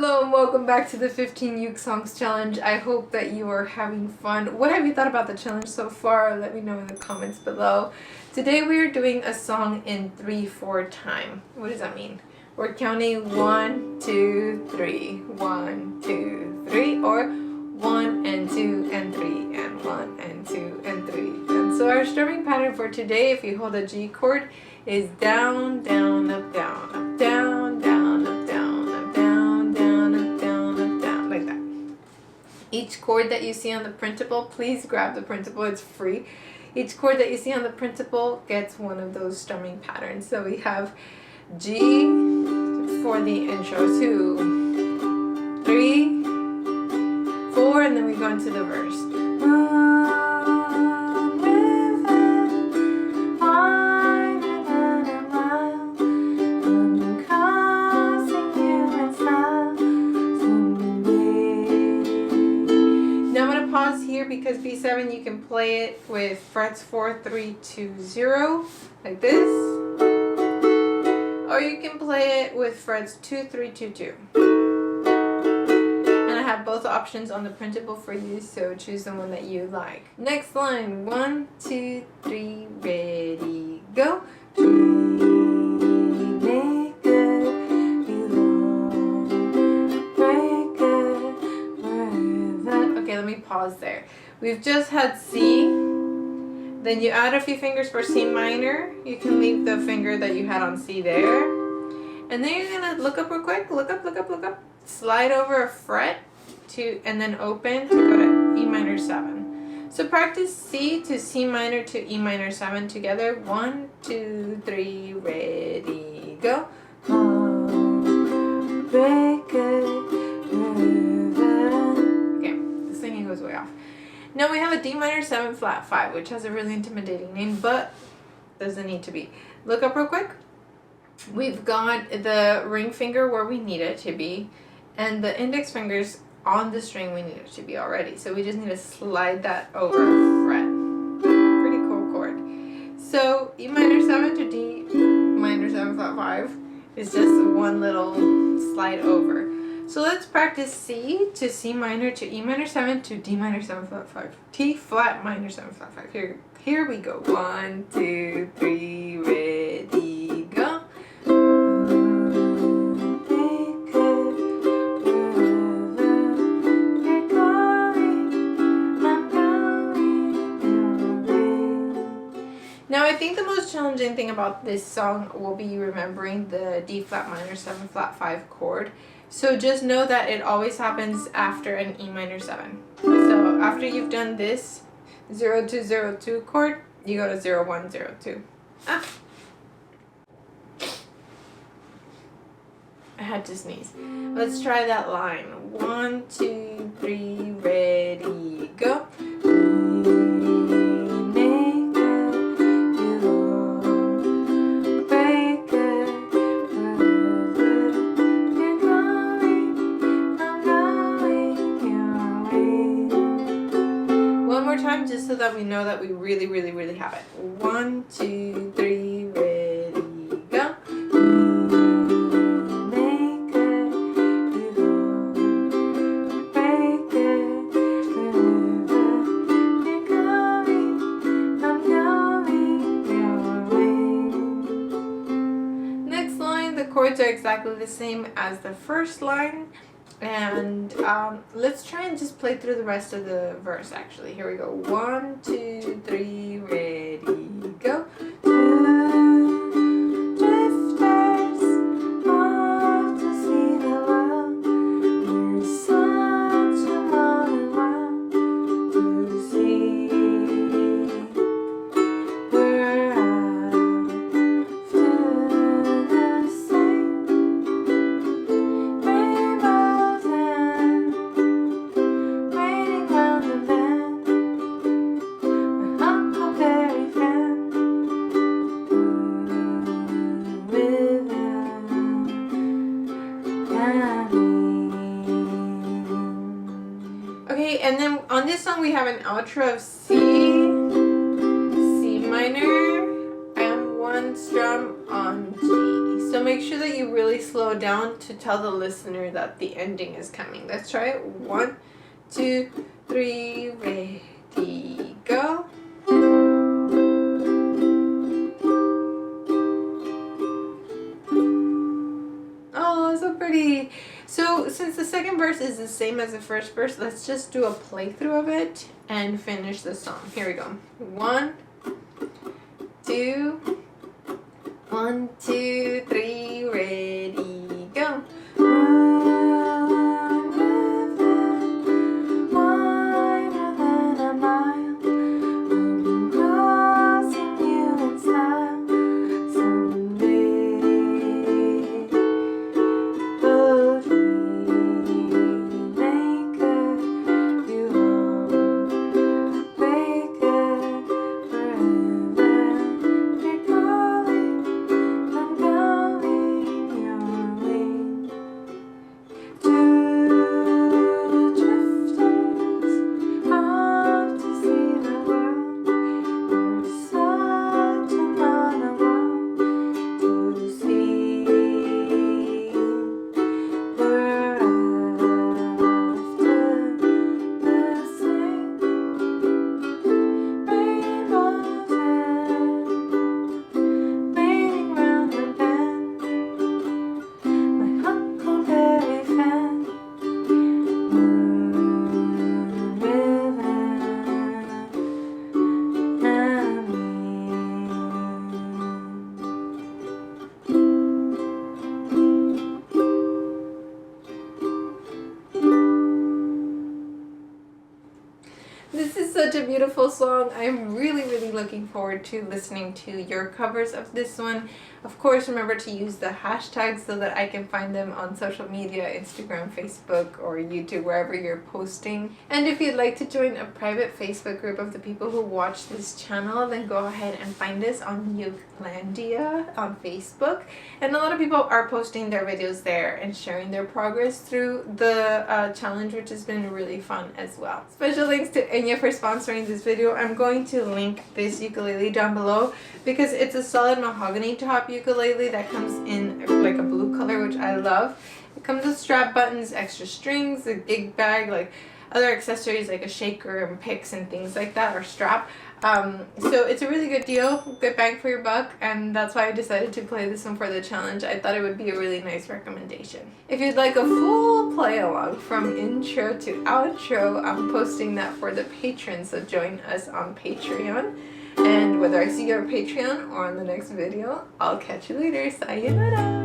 Hello and welcome back to the 15 Uke Songs challenge. I hope that you are having fun. What have you thought about the challenge so far? Let me know in the comments below. Today we are doing a song in 3/4 time. What does that mean? We're counting 1, 2, 3, 1, 2, 3, or 1 and 2 and 3 and 1 and 2 and 3. And so our strumming pattern for today, if you hold a G chord, is down, down, up, down, up, down, down, up, down, up, down, down, up, down, up, down, like that. Each chord that you see on the printable, please grab the printable, it's free. Each chord that you see on the printable gets one of those strumming patterns. So we have G for the intro, 2, 3, 4, and then we go into the verse. Pause here because B7 you can play it with frets 4, 3, 2, 0 like this, or you can play it with frets 2, 3, 2, 2. And I have both options on the printable for you, so choose the one that you like. Next line, 1, 2, 3, ready, go. Pause there. We've just had C, then you add a few fingers for C minor. You can leave the finger that you had on C there, and then you're gonna look up real quick, look up, slide over a fret to, and then open to go to E minor 7. So practice C to C minor to E minor 7 together. 1, 2, 3, ready, go. Goes way off. Now we have a D minor 7 flat 5, which has a really intimidating name, but doesn't need to be. Look up real quick. We've got the ring finger where we need it to be, and the index fingers on the string we need it to be already. So we just need to slide that over a fret. Pretty cool chord. So E minor 7 to D minor 7 flat 5 is just one little slide over. So let's practice C to C minor to E minor 7 to D minor 7 flat 5. T flat minor 7 flat 5. Here we go. 1, 2, 3, ready, go. Now I think the most challenging thing about this song will be remembering the D flat minor 7 flat 5 chord. So just know that it always happens after an E minor 7. So after you've done this 0, 2, 0, 2 chord, you go to 0, 1, 0, 2. Ah. I had to sneeze. Let's try that line. 1, 2, 3, ready, go. Time just so that we know that we really have it. 1, 2, 3, ready, go. Next line, the chords are exactly the same as the first line. And let's try and just play through the rest of the verse actually. Here we go. 1, 2, 3, ready, go. Drifters off to see the world. There's such a lot to see. We're after the same rainbows and raining round the bend. My huckleberry friend with Okay, and then on this song we have an outro of C, C minor, and 1 strum on G. So make sure that you really slow slow down to tell the listener that the ending is coming. Let's try it. 1, 2, 3, ready, go. Oh, so pretty. So since the second verse is the same as the first verse, let's just do a playthrough of it and finish the song. Here we go. 1, 2, 1, 2, 3, ready, go. This is such a beautiful song. I'm really looking forward to listening to your covers of this one. Of course, remember to use the hashtags so that I can find them on social media, Instagram, Facebook, or YouTube, wherever you're posting. And if you'd like to join a private Facebook group of the people who watch this channel, then go ahead and find us on Ukelandia on Facebook. And a lot of people are posting their videos there and sharing their progress through the challenge, which has been really fun as well. Special thanks to Enya for sponsoring this video. I'm going to link this ukulele down below because it's a solid mahogany top ukulele that comes in like a blue color, which I love. It comes with strap buttons, extra strings, a gig bag, like other accessories like a shaker and picks and things like that, or strap. So it's a really good deal, good bang for your buck, and that's why I decided to play this one for the challenge. I thought it would be a really nice recommendation. If you'd like a full play along from intro to outro, I'm posting that for the patrons, so join us on Patreon. And whether I see you on Patreon or on the next video, I'll catch you later. Sayonara!